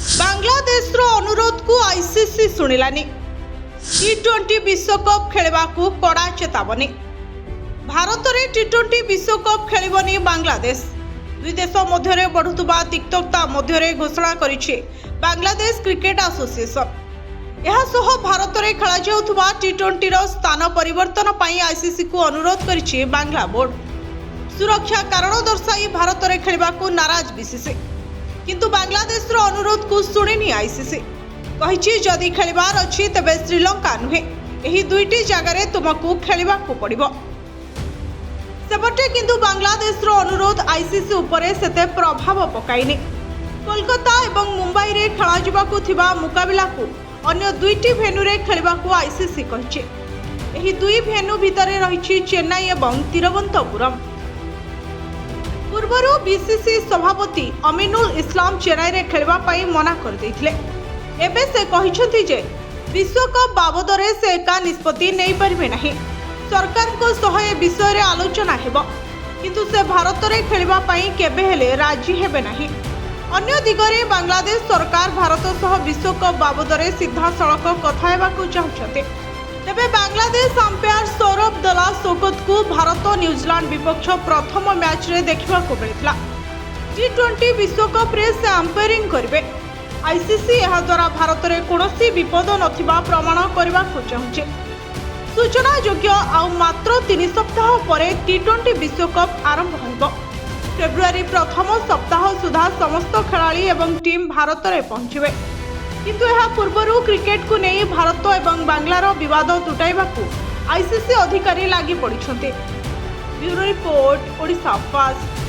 बांग्लादेशर अनुरोध को आईसीसी शुणिलानी। टी20 विश्वकप खेलवा कड़ा चेतावनी। भारत में टी20 विश्वकप खेलबनी बांग्लादेश। दुई देश मध्य बढ़ुवा तिक्तता मध्य घोषणा करिछि बांग्लादेश क्रिकेट एसोसिएशन। यह भारत में खेल जाउथुवा टी20 स्थान परिवर्तन पर आईसीसी को अनुरोध करिछि बांग्ला बोर्ड। सुरक्षा कारण दर्शाई भारत में खेलवा नाराज बीसीसी, किंतु बांग्लादेश अनुरोध को शुणिनी आईसीसी। कहिछि जदि खेलिबार अछि तबे श्रीलंका नुहे, एही दुईटी जगह तुमको खेलिबाकू पड़िबो। सेपटे किंतु बांग्लादेश अनुरोध आईसीसी उपरे सेते प्रभाव पकाइनी। कोलकाता एवं मुंबई रे खेला जिबाकू थिबा मुकाबिला को अन्य दुईटी भेन्यू रे खेलिबाकू आईसीसी कहिछि। एही दुई भेन्यू भितरे रहिछि चेन्नई एवं तिरुवनंतपुरम। पूर्व बीसीसी सभापति अमीनुल इस्लाम चेन्नई रे खेलवा पाई मना कर देथिले। एबे से कहिसथि जे विश्वकप बाबदरे से एका निष्पत्ति नहीं परिबे नाही। सरकार को सह ए विषय रे आलोचना हेबो, किंतु से भारत रे खेलवा पाई केबे हेले राजी हेबे नाही। अन्य दिगरे बांग्लादेश सरकार भारत सह विश्वकप बाबदरे सीधा सड़क कथा हेबाकू चाहुछते। तेबे बांग्लादेश अंपायर सौरभ दला सोकत को भारत न्यूजीलैंड विपक्ष प्रथम मैच रे देखा मिलता। टी20 विश्वकप रे से अंपायरिंग करेंगे। आईसीसी यह द्वारा भारत में कौन विपद नथिबा प्रमाण करने को चाहूँचे। सूचना योग्य आउ मात्र 3 सप्ताह पर टी20 विश्वकप आरंभ हो। फेब्रुआरी प्रथम सप्ताह सुधा समस्त खेलाड़ी एवं टीम भारत में पहुंचे, किंतु यह पूर्व क्रिकेट को नहीं भारत और बांग्लार विवाद तुटाइबाकू आईसीसी अधिकारी लगी पड़ते। Bureau report, Odisha fast.